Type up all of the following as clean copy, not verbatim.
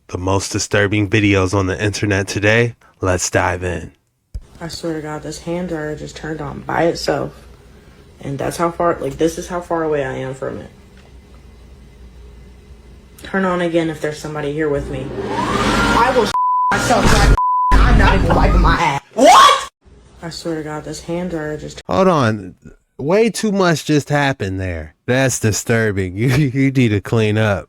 The most disturbing videos on the internet today. Let's dive in. I swear to God, this hand dryer just turned on by itself. And that's how far, like, this is how far away I am from it. Turn on again if there's somebody here with me. I will myself like I'm not even wiping my ass. What? I swear to God, this hand dryer just... Hold on. Way too much just happened there. That's disturbing. You need to clean up.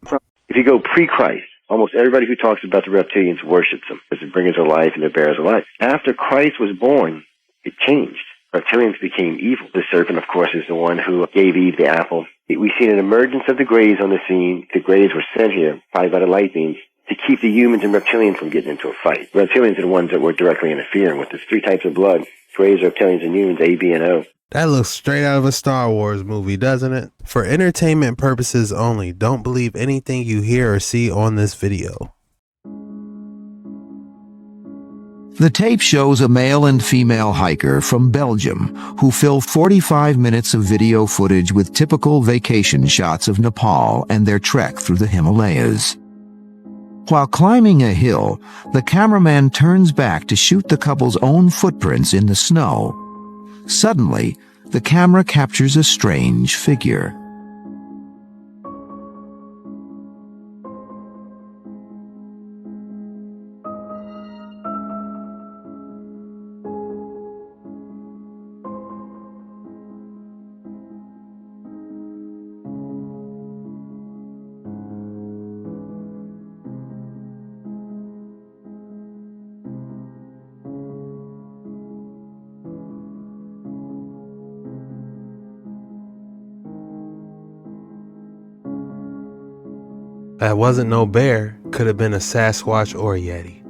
If you go pre-Christ, almost everybody who talks about the reptilians worships them as the bringers of life and the bearers of life. After Christ was born, it changed. Reptilians became evil. The serpent, of course, is the one who gave Eve the apple. We've seen an emergence of the Greys on the scene. The Greys were sent here, probably by the light beams, to keep the humans and reptilians from getting into a fight. Reptilians are the ones that were directly interfering with. There's three types of blood: Greys, reptilians, and humans, A, B, and O. That looks straight out of a Star Wars movie, doesn't it? For entertainment purposes only, don't believe anything you hear or see on this video. The tape shows a male and female hiker from Belgium who fill 45 minutes of video footage with typical vacation shots of Nepal and their trek through the Himalayas. While climbing a hill, the cameraman turns back to shoot the couple's own footprints in the snow. Suddenly, the camera captures a strange figure. That wasn't no bear. Could have been a Sasquatch or a Yeti.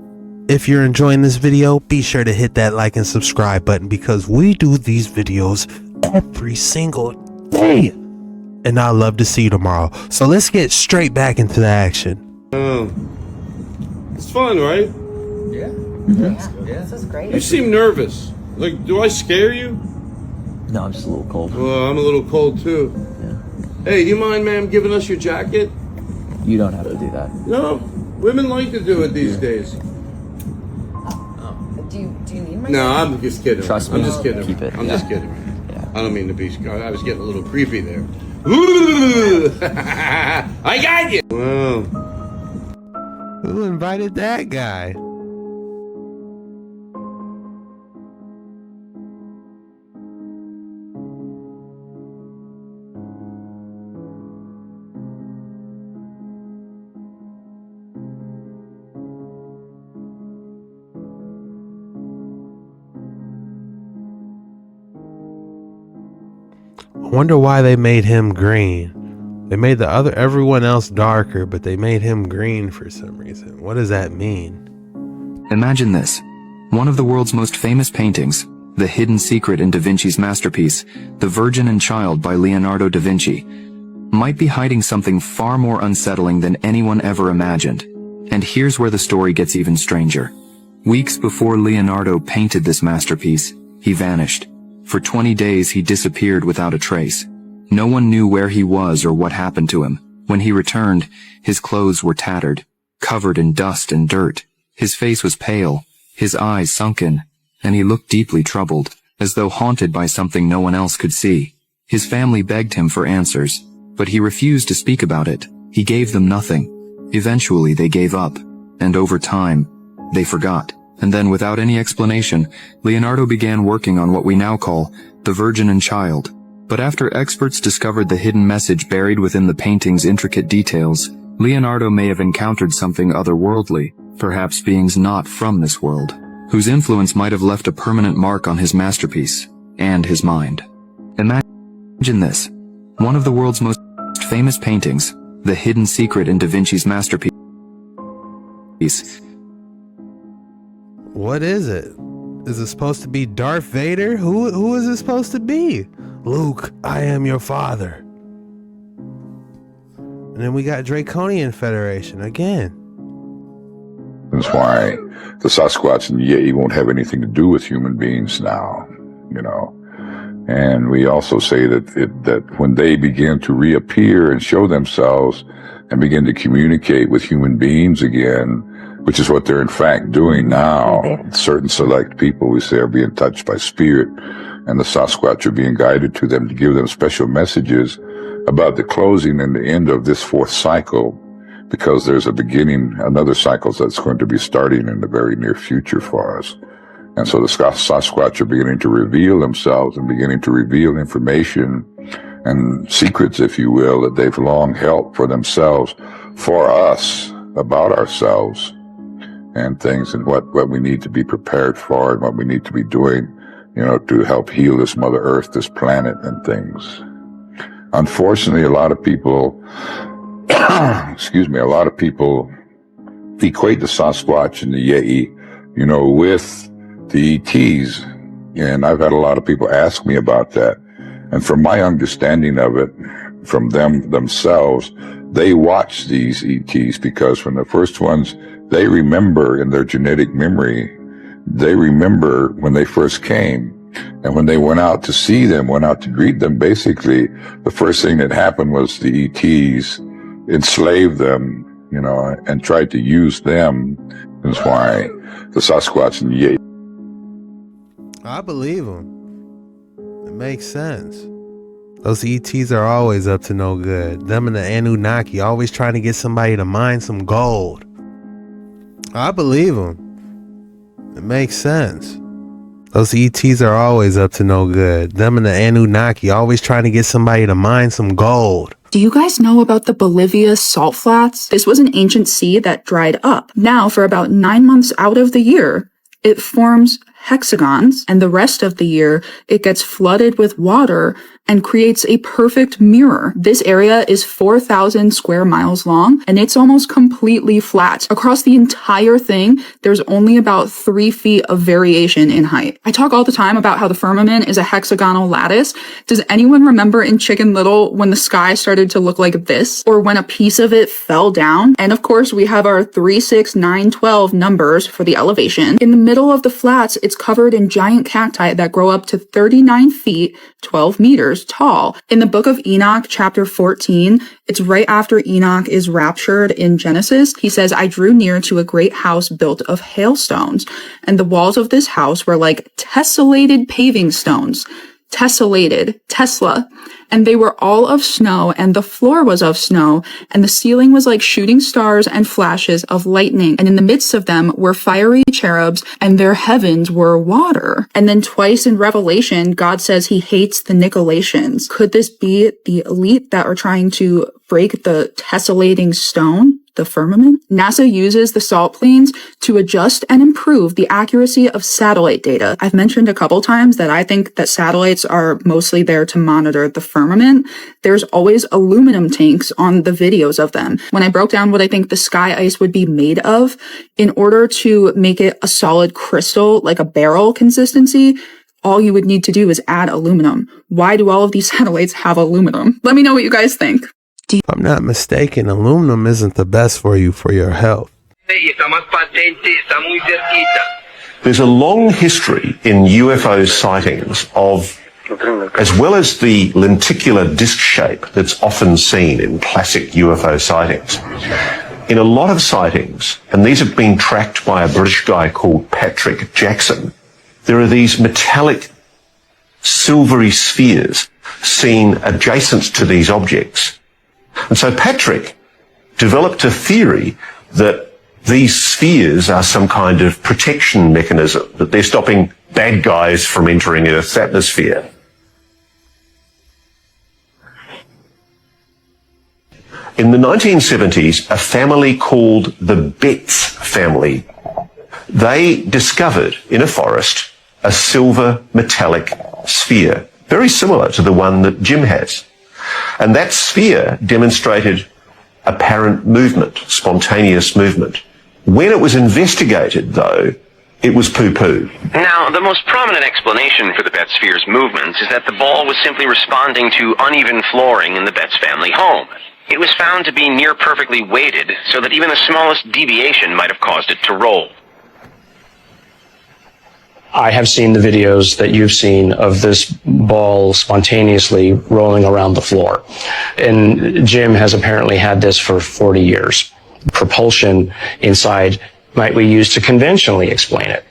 If you're enjoying this video, be sure to hit that like and subscribe button because we do these videos every single day. And I'd love to see you tomorrow. So let's get straight back into the action. It's fun, right? Yeah. Yeah. This is great. You seem nervous. Like, do I scare you? No, I'm just a little cold. Well, I'm a little cold too. Yeah. Hey, do you mind, ma'am, giving us your jacket? You don't have to do that. No, women like to do it these days. Do you need my... No, I'm just kidding. Trust me. I'm just kidding. Keep it. I'm just kidding. Yeah. I don't mean to be. I was getting a little creepy there. I got you. Wow. Who invited that guy? I wonder why they made him green. They made everyone else darker, but they made him green for some reason. What does that mean? Imagine this. One of the world's most famous paintings, the hidden secret in Da Vinci's masterpiece, The Virgin and Child by Leonardo da Vinci, might be hiding something far more unsettling than anyone ever imagined. And here's where the story gets even stranger. Weeks before Leonardo painted this masterpiece, he vanished. For 20 days he disappeared without a trace. No one knew where he was or what happened to him. When he returned, his clothes were tattered, covered in dust and dirt. His face was pale, his eyes sunken, and he looked deeply troubled, as though haunted by something no one else could see. His family begged him for answers, but he refused to speak about it. He gave them nothing. Eventually they gave up, and over time, they forgot. And then, without any explanation, Leonardo began working on what we now call The Virgin and Child. But after experts discovered the hidden message buried within the painting's intricate details, Leonardo may have encountered something otherworldly, perhaps beings not from this world, whose influence might have left a permanent mark on his masterpiece and his mind. Imagine this. One of the world's most famous paintings, the hidden secret in Da Vinci's masterpiece. What is it? Is it supposed to be Darth Vader? Who is it supposed to be? Luke, I am your father. And then we got Draconian Federation again. That's why the Sasquatch and ET won't have anything to do with human beings now, you know. And we also say that when they begin to reappear and show themselves, and begin to communicate with human beings again, which is what they're in fact doing now. Certain select people, we say, are being touched by spirit, and the Sasquatch are being guided to them to give them special messages about the closing and the end of this fourth cycle, because there's a beginning, another cycle that's going to be starting in the very near future for us. And so the Sasquatch are beginning to reveal themselves and beginning to reveal information and secrets, if you will, that they've long held for themselves, for us, about ourselves and things, and what we need to be prepared for and what we need to be doing, you know, to help heal this Mother Earth, this planet, and things. Unfortunately, a lot of people, excuse me, a lot of people equate the Sasquatch and the Yeti, you know, with the ETs. And I've had a lot of people ask me about that. And from my understanding of it, from them themselves, they watch these ETs because from the first ones, they remember in their genetic memory, they remember when they first came. And when they went out to see them, went out to greet them, basically, the first thing that happened was the ETs enslaved them, you know, and tried to use them. That's why the Sasquatch and the Yeti. I believe them. It makes sense. Those ETs are always up to no good. Them and the Anunnaki always trying to get somebody to mine some gold. I believe them. It makes sense. Those ETs are always up to no good. Them and the Anunnaki always trying to get somebody to mine some gold. Do you guys know about the Bolivia salt flats? This was an ancient sea that dried up. Now, for about 9 months out of the year, it forms hexagons, and the rest of the year, it gets flooded with water and creates a perfect mirror. This area is 4,000 square miles long, and it's almost completely flat. Across the entire thing, there's only about 3 feet of variation in height. I talk all the time about how the firmament is a hexagonal lattice. Does anyone remember in Chicken Little when the sky started to look like this? Or when a piece of it fell down? And of course, we have our 3, 6, 9, 12 numbers for the elevation. In the middle of the flats, it's covered in giant cacti that grow up to 39 feet, 12 meters tall. In the book of Enoch, chapter 14, it's right after Enoch is raptured in Genesis. He says, I drew near to a great house built of hailstones, and the walls of this house were like tessellated paving stones. Tessellated, Tesla, and they were all of snow, and the floor was of snow, and the ceiling was like shooting stars and flashes of lightning, and in the midst of them were fiery cherubs, and their heavens were water. And then twice in Revelation, God says he hates the Nicolaitans. Could this be the elite that are trying to break the tessellating stone, the firmament? NASA uses the salt plains to adjust and improve the accuracy of satellite data. I've mentioned a couple times that I think that satellites are mostly there to monitor the firmament. There's always aluminum tanks on the videos of them. When I broke down what I think the sky ice would be made of, in order to make it a solid crystal, like a barrel consistency, all you would need to do is add aluminum. Why do all of these satellites have aluminum? Let me know what you guys think. If I'm not mistaken, aluminum isn't the best for you for your health. There's a long history in UFO sightings of, as well as the lenticular disc shape that's often seen in classic UFO sightings. In a lot of sightings, and these have been tracked by a British guy called Patrick Jackson, there are these metallic silvery spheres seen adjacent to these objects. And so Patrick developed a theory that these spheres are some kind of protection mechanism, that they're stopping bad guys from entering Earth's atmosphere. In the 1970s, a family called the Betts family, they discovered in a forest a silver metallic sphere, very similar to the one that Jim has. And that sphere demonstrated apparent movement, spontaneous movement. When it was investigated, though, it was poo-poo. Now, the most prominent explanation for the Betts sphere's movements is that the ball was simply responding to uneven flooring in the Betts family home. It was found to be near perfectly weighted, so that even the smallest deviation might have caused it to roll. I have seen the videos that you've seen of this ball spontaneously rolling around the floor. And Jim has apparently had this for 40 years. Propulsion inside might we use to conventionally explain it.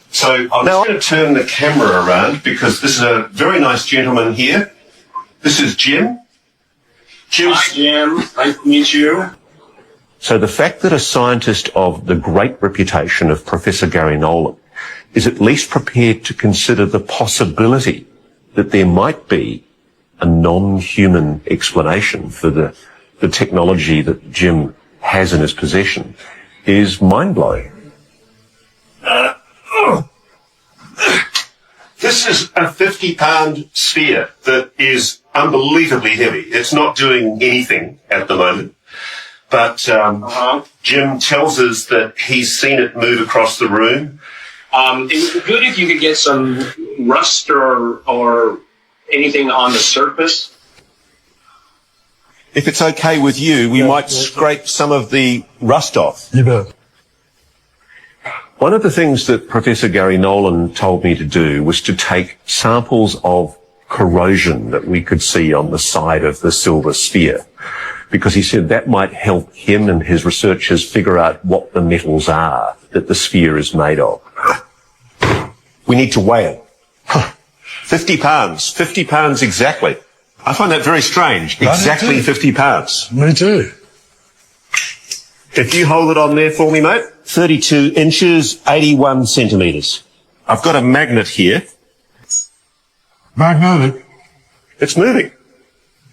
So I'm now going to turn the camera around because this is a very nice gentleman here. This is Jim. Hi, Jim. Nice to meet you. So the fact that a scientist of the great reputation of Professor Gary Nolan is at least prepared to consider the possibility that there might be a non-human explanation for the technology that Jim has in his possession is mind-blowing. This is a 50-pound sphere that is unbelievably heavy. It's not doing anything at the moment. But Jim tells us that he's seen it move across the room. It would be good if you could get some rust or anything on the surface. If it's okay with you, we might scrape some of the rust off. You bet. One of the things that Professor Gary Nolan told me to do was to take samples of corrosion that we could see on the side of the silver sphere, because he said that might help him and his researchers figure out what the metals are that the sphere is made of. We need to weigh it. 50 pounds exactly. I find that very strange. Exactly 50 pounds. Me too. If you hold it on there for me, mate. 32 inches, 81 centimetres. I've got a magnet here. Magnetic. It's moving.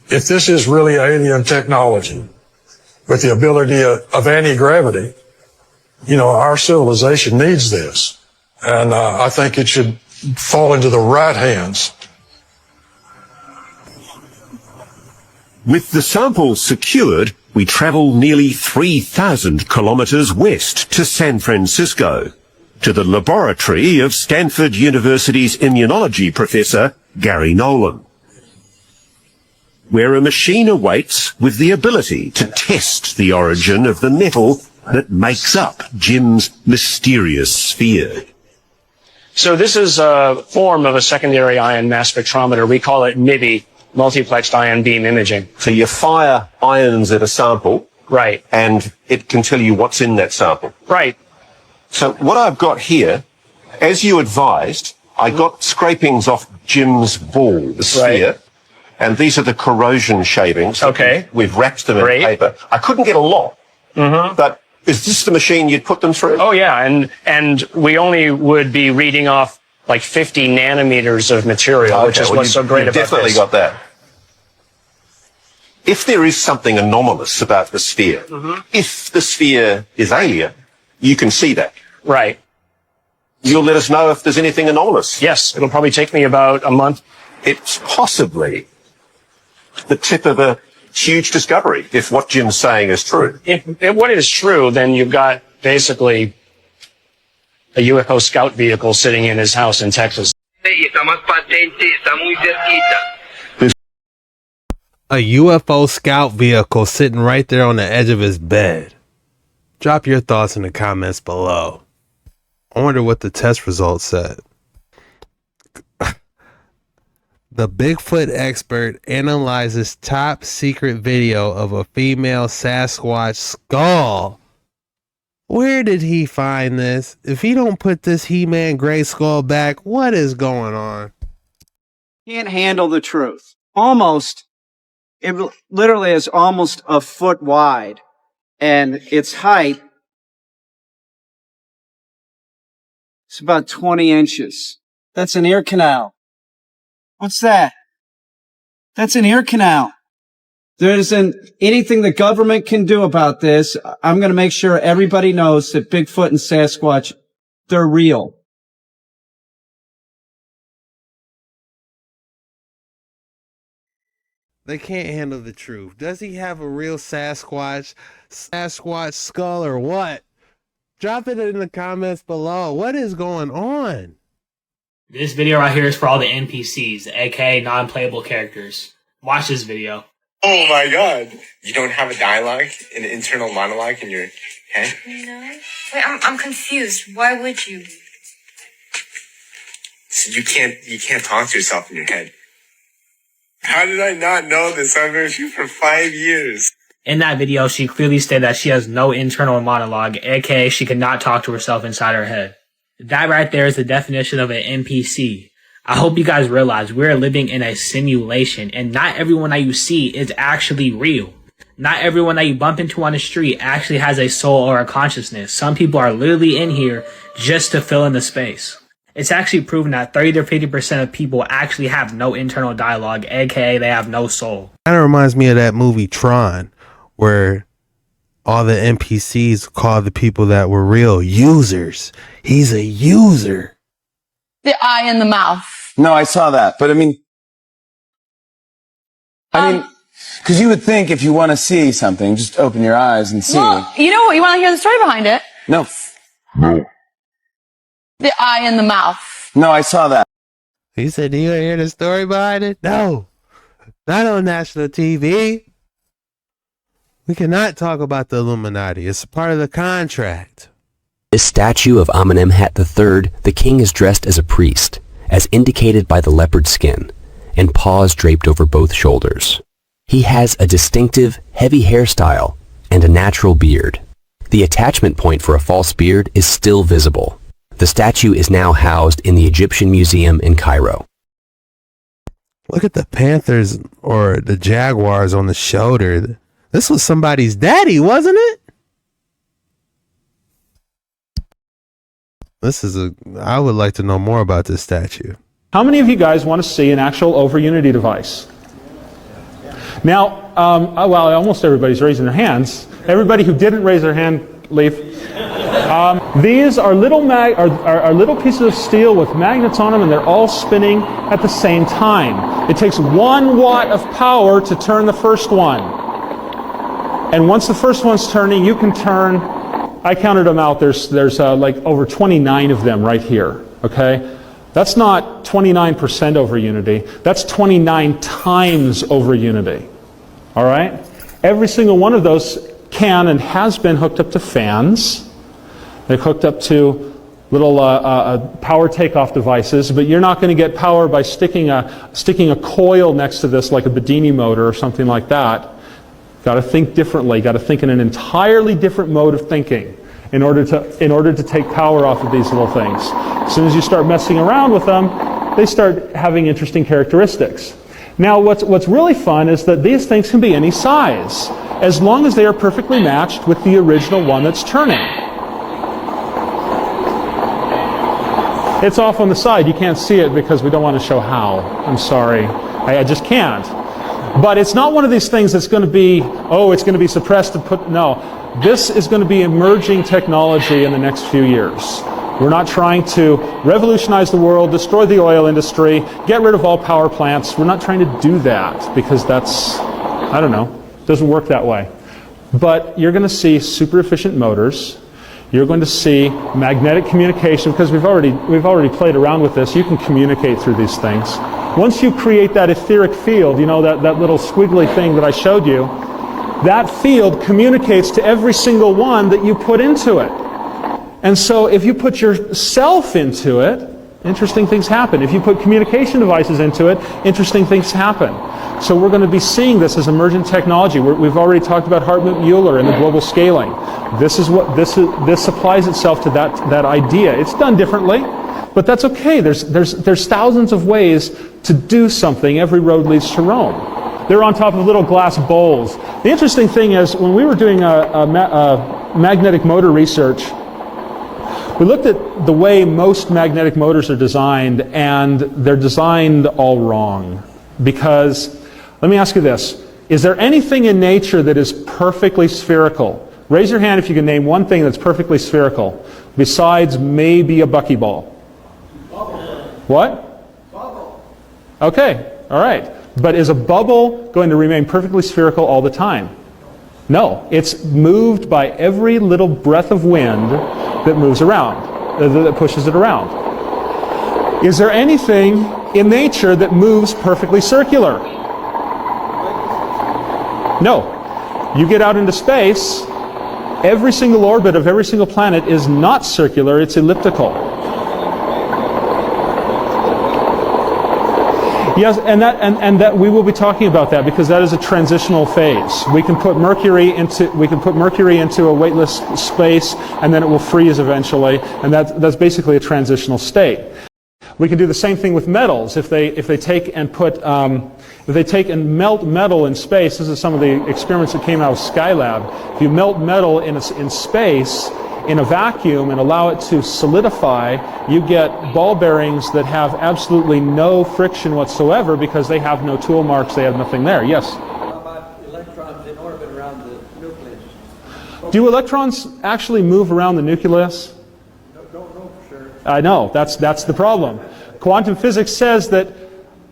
If this is really alien technology with the ability of anti-gravity, you know, our civilization needs this. And I think it should fall into the right hands. With the samples secured, we travel nearly 3,000 kilometres west to San Francisco, to the laboratory of Stanford University's immunology professor, Gary Nolan, where a machine awaits with the ability to test the origin of the metal that makes up Jim's mysterious sphere. So this is a form of a secondary ion mass spectrometer. We call it MIBI, multiplexed ion beam imaging. So you fire ions at a sample. Right. And it can tell you what's in that sample. Right. So what I've got here, as you advised, I got scrapings off Jim's ball, the sphere. Right. And these are the corrosion shavings. Okay. We've wrapped them in paper. I couldn't get a lot. Mm-hmm. But is this the machine you'd put them through? Oh, yeah. And we only would be reading off like 50 nanometers of material, which is what's so great about this. Definitely got that. If there is something anomalous about the sphere, if the sphere is alien, you can see that. Right. You'll let us know if there's anything anomalous. Yes, it'll probably take me about a month. It's possibly the tip of a huge discovery, if what Jim's saying is true. If what is true, then you've got basically a UFO scout vehicle sitting in his house in Texas. A UFO scout vehicle sitting right there on the edge of his bed. Drop your thoughts in the comments below. I wonder what the test results said. The Bigfoot expert analyzes top secret video of a female Sasquatch skull. Where did he find this? If he don't put this He-Man gray skull back, what is going on? Can't handle the truth. Almost. It literally is almost a foot wide. And its height is about 20 inches. That's an ear canal. What's that? That's an ear canal. There isn't anything the government can do about this. I'm going to make sure everybody knows that Bigfoot and Sasquatch, they're real. They can't handle the truth. Does he have a real Sasquatch skull or what? Drop it in the comments below. What is going on? This video right here is for all the NPCs, aka non-playable characters. Watch this video. Oh my god. You don't have a dialogue, an internal monologue in your head? No. Wait, I'm confused. Why would you? So you can't talk to yourself in your head. How did I not know this? I've been with you for 5 years. In that video, she clearly stated that she has no internal monologue, aka she cannot talk to herself inside her head. That right there is the definition of an NPC. I hope you guys realize we're living in a simulation, and not everyone that you see is actually real. Not everyone that you bump into on the street actually has a soul or a consciousness. Some people are literally in here just to fill in the space. It's actually proven that 30 to 50% of people actually have no internal dialogue, aka they have no soul. Kind of reminds me of that movie Tron, where all the NPCs call the people that were real users. He's a user. The eye and the mouth. No, I saw that, but I mean, because you would think if you want to see something, just open your eyes and see. Well, you know what? You want to hear the story behind it? No. The eye and the mouth. No, I saw that. He said, do you want to hear the story behind it? No. Not on national TV. We cannot talk about the Illuminati. It's a part of the contract. This statue of Amenemhat III, the king is dressed as a priest, as indicated by the leopard skin, and paws draped over both shoulders. He has a distinctive, heavy hairstyle and a natural beard. The attachment point for a false beard is still visible. The statue is now housed in the Egyptian Museum in Cairo. Look at the panthers or the jaguars on the shoulder. This was somebody's daddy, wasn't it? I would like to know more about this statue. How many of you guys want to see an actual Overunity device? Now, well, almost everybody's raising their hands. Everybody who didn't raise their hand, leave. These are little pieces of steel with magnets on them, and they're all spinning at the same time. It takes 1 watt of power to turn the first one. And once the first one's turning, you can turn, I counted them out, there's like over 29 of them right here, okay? That's not 29% Overunity, that's 29 times Overunity, all right? Every single one of those can and has been hooked up to fans. They're hooked up to little power takeoff devices, but you're not going to get power by sticking a coil next to this like a Bedini motor or something like that. Got to think differently. Got to think in an entirely different mode of thinking in order to take power off of these little things. As soon as you start messing around with them, they start having interesting characteristics. Now, what's really fun is that these things can be any size, as long as they are perfectly matched with the original one that's turning. It's off on the side. You can't see it because we don't want to show how. I'm sorry. I just can't. But it's not one of these things that's going to be, oh, it's going to be suppressed and put, no. This is going to be emerging technology in the next few years. We're not trying to revolutionize the world, destroy the oil industry, get rid of all power plants. We're not trying to do that because that's, I don't know, doesn't work that way. But you're going to see super efficient motors. You're going to see magnetic communication, because we've already played around with this. You can communicate through these things. Once you create that etheric field, you know, that little squiggly thing that I showed you, that field communicates to every single one that you put into it. And so if you put yourself into it, interesting things happen. If you put communication devices into it, interesting things happen. So we're going to be seeing this as emergent technology. We've already talked about Hartmut-Mueller and the global scaling. This applies itself to that idea. It's done differently, but that's okay. There's thousands of ways to do something. Every road leads to Rome. They're on top of little glass bowls. The interesting thing is, when we were doing magnetic motor research, we looked at the way most magnetic motors are designed, and they're designed all wrong. Because, let me ask you this, is there anything in nature that is perfectly spherical? Raise your hand if you can name one thing that's perfectly spherical, besides maybe a buckyball. Bubble. What? Bubble. Okay, all right. But is a bubble going to remain perfectly spherical all the time? No, it's moved by every little breath of wind that moves around, that pushes it around. Is there anything in nature that moves perfectly circular? No. You get out into space, every single orbit of every single planet is not circular, it's elliptical. Yes, and that we will be talking about that because that is a transitional phase. We can put Mercury into a weightless space, and then it will freeze eventually, and that's basically a transitional state. We can do the same thing with metals. If they take and melt metal in space, this is some of the experiments that came out of Skylab. If you melt metal in space, in a vacuum, and allow it to solidify, you get ball bearings that have absolutely no friction whatsoever because they have no tool marks, they have nothing there. Yes? How about electrons in orbit around the nucleus? Do electrons actually move around the nucleus? Don't know for sure. I know, that's the problem. Quantum physics says that,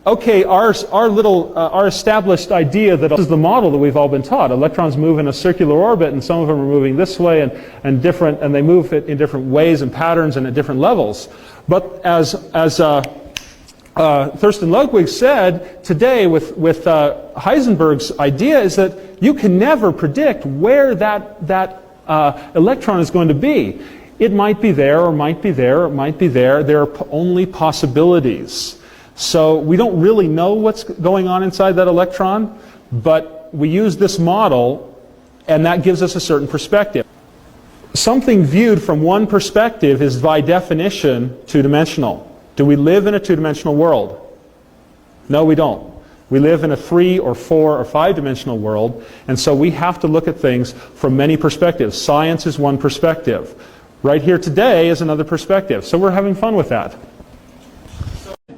okay, our established idea that this is the model that we've all been taught. Electrons move in a circular orbit, and some of them are moving this way, and they move it in different ways and patterns and at different levels. But as Thorsten Ludwig said today with Heisenberg's idea is that you can never predict where that electron is going to be. It might be there, or might be there, or might be there. There are only possibilities. So we don't really know what's going on inside that electron, but we use this model, and that gives us a certain perspective. Something viewed from one perspective is by definition two-dimensional. Do we live in a two-dimensional world? No, we don't. We live in a 3 or 4 or 5-dimensional world, and so we have to look at things from many perspectives. Science is one perspective. Right here today is another perspective. So we're having fun with that.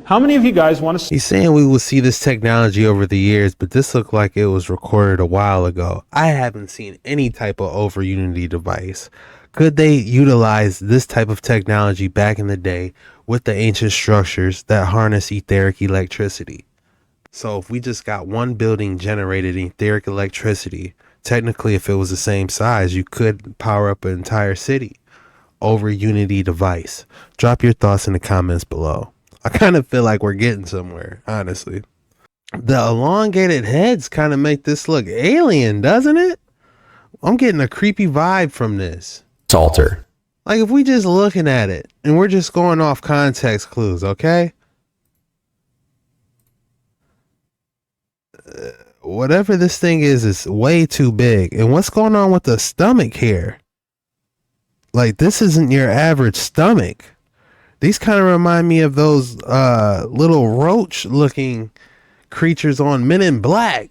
How many of you guys want to see? He's saying we will see this technology over the years, but this looked like it was recorded a while ago. I haven't seen any type of Overunity device. Could they utilize this type of technology back in the day with the ancient structures that harness etheric electricity? So if we just got one building generated etheric electricity, technically if it was the same size, you could power up an entire city. Overunity device. Drop your thoughts in the comments below. I kind of feel like we're getting somewhere, honestly. The elongated heads kind of make this look alien, doesn't it? I'm getting a creepy vibe from this. Salter. Like if we just looking at it and we're just going off context clues, okay? Whatever this thing is way too big. And what's going on with the stomach here? Like this isn't your average stomach. These kind of remind me of those little roach looking creatures on Men in Black.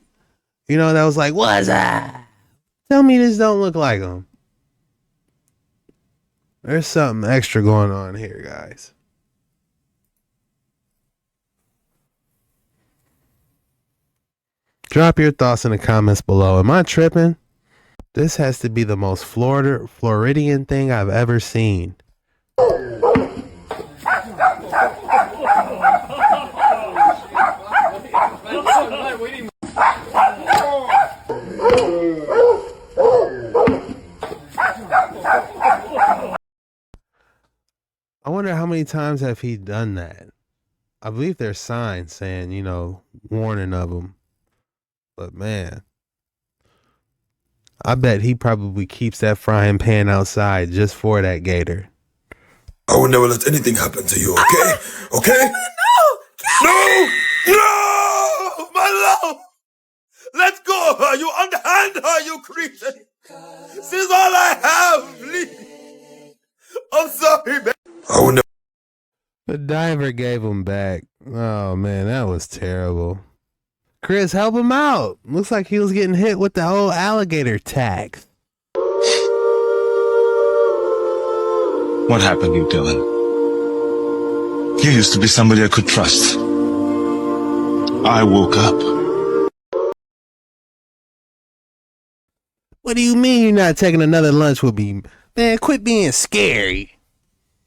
You know, that was like, what's that? Tell me this don't look like them. There's something extra going on here, guys. Drop your thoughts in the comments below. Am I tripping? This has to be the most Floridian thing I've ever seen. I wonder how many times have he done that. I believe there's signs saying, you know, warning of him. But man, I bet he probably keeps that frying pan outside just for that gator. I will never let anything happen to you, okay? Okay? No! No! My love! Let go of her! You underhand her, you creature! This is all I have, please! I'm sorry, baby. I will never. The diver gave him back. Oh man, that was terrible. Chris, help him out. Looks like he was getting hit with the whole alligator tax. What happened to you, Dylan? You used to be somebody I could trust. I woke up. What do you mean you're not taking another lunch with me? Man, quit being scary.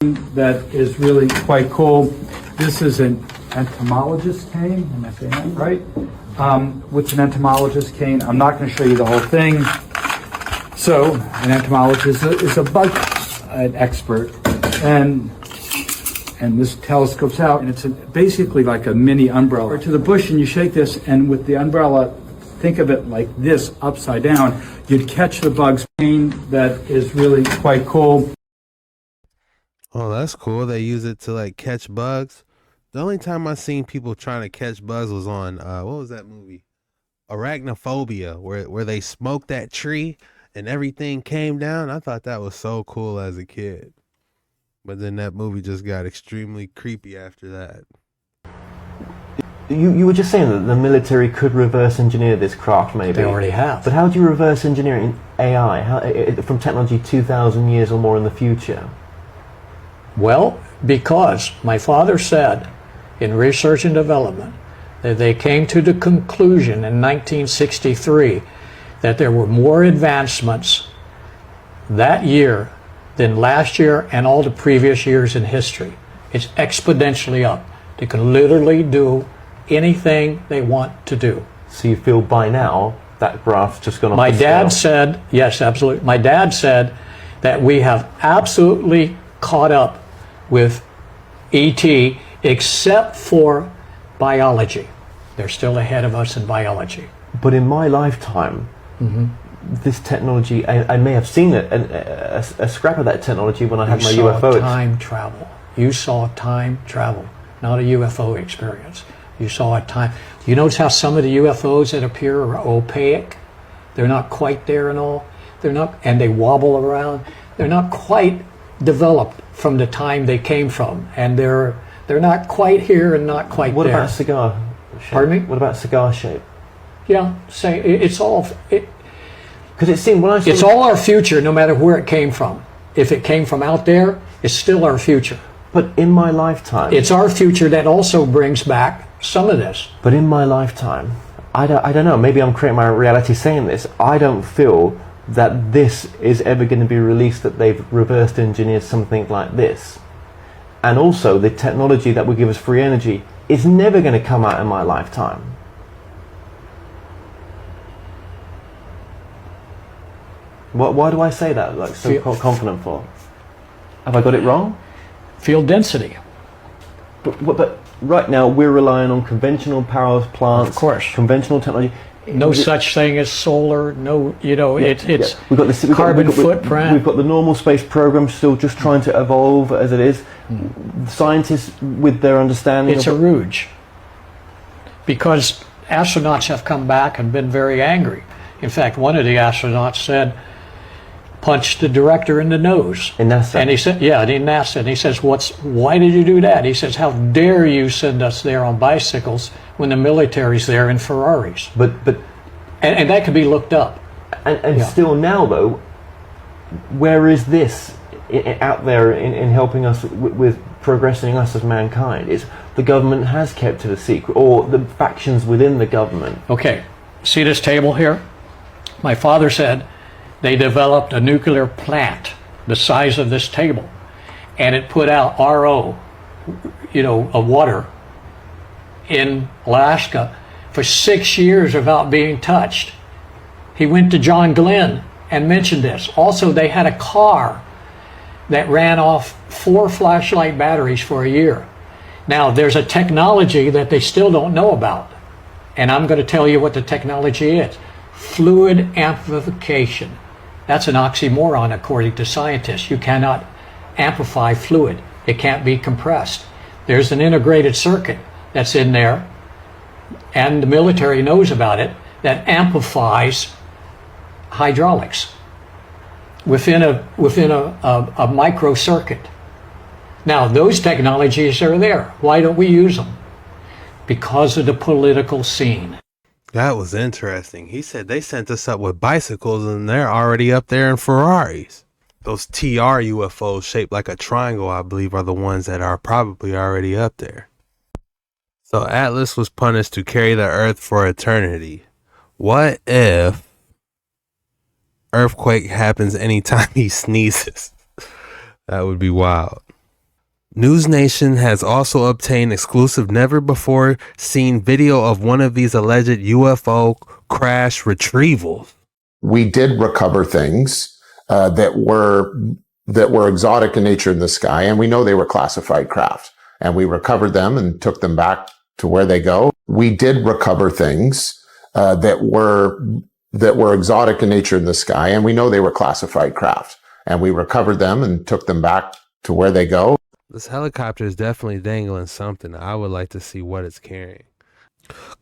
That is really quite cool. This is an entomologist cane. Am I saying that right? What's an entomologist cane? I'm not going to show you the whole thing. So, an entomologist is a bug an expert, and this telescopes out, and it's basically like a mini umbrella. To the bush, and you shake this, and with the umbrella think of it like this, upside down. You'd catch the bugs. That is really quite cool. Oh, that's cool. They use it to like catch bugs. The only time I seen people trying to catch bugs was on what was that movie? Arachnophobia, where they smoked that tree and everything came down. I thought that was so cool as a kid. But then that movie just got extremely creepy after that. You were just saying that the military could reverse engineer this craft, maybe. They already have. But how do you reverse engineer in AI from technology 2,000 years or more in the future? Well, because my father said in research and development that they came to the conclusion in 1963 that there were more advancements that year than last year and all the previous years in history. It's exponentially up. They can literally do anything they want to do. So you feel by now that graph's just gone off My the dad scale? said, yes, absolutely. My dad said that we have absolutely caught up with ET except for biology. They're still ahead of us in biology. But in my lifetime, this technology, I may have seen a scrap of that technology when I had my UFO. You saw time travel. You saw time travel, not a UFO experience. You saw a time. You notice how some of the UFOs that appear are opaque? They're not quite there and all. They're not, and they wobble around. They're not quite developed from the time they came from, and they're not quite here and not quite What there. about cigar shape? Pardon me? What about cigar shape? Yeah, say it's all. Because it seemed when I saw it's all our future, no matter where it came from. If it came from out there, it's still our future. But in my lifetime, it's our future that also brings back some of this. But in my lifetime, I don't know. Maybe I'm creating my reality saying this. I don't feel that this is ever going to be released. That they've reversed engineered something like this, and also the technology that will give us free energy is never going to come out in my lifetime. Why do I say that? Like so confident for? Have I got it wrong? Field density. But right now we're relying on conventional power plants, of course, conventional technology. No such thing as solar. No, it's we've got this carbon footprint. We've got the normal space program still just trying to evolve as it is. Scientists with their understanding. It's a ruse. Because astronauts have come back and been very angry. In fact, one of the astronauts punched the director in the nose. In NASA? And he said, yeah, in NASA. And he says, why did you do that? He says, how dare you send us there on bicycles when the military's there in Ferraris? And that could be looked up. And still now, though, where is this out there in helping us with progressing us as mankind? Is the government has kept it a secret, or the factions within the government? Okay, see this table here? My father said they developed a nuclear plant the size of this table, and it put out RO, of water in Alaska for 6 years without being touched. He went to John Glenn and mentioned this. Also, they had a car that ran off 4 flashlight batteries for a year. Now, there's a technology that they still don't know about, and I'm going to tell you what the technology is. Fluid amplification. That's an oxymoron according to scientists. You cannot amplify fluid. It can't be compressed. There's an integrated circuit that's in there, and the military knows about it, that amplifies hydraulics within a microcircuit. Now, those technologies are there. Why don't we use them? Because of the political scene. That was interesting. He said they sent us up with bicycles and they're already up there in Ferraris. Those TR UFOs shaped like a triangle, I believe, are the ones that are probably already up there. So Atlas was punished to carry the Earth for eternity. What if earthquake happens anytime he sneezes? That would be wild. News Nation has also obtained exclusive never-before-seen video of one of these alleged UFO crash retrievals. We did recover things that were exotic in nature in the sky, and we know they were classified craft. And we recovered them and took them back to where they go. We did recover things that were exotic in nature in the sky, and we know they were classified craft. And we recovered them and took them back to where they go. This helicopter is definitely dangling something. I would like to see what it's carrying.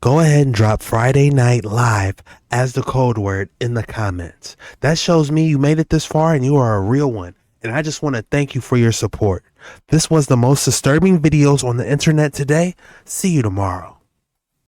Go ahead and drop Friday Night Live as the code word in the comments. That shows me you made it this far and you are a real one. And I just want to thank you for your support. This was the most disturbing videos on the internet today. See you tomorrow.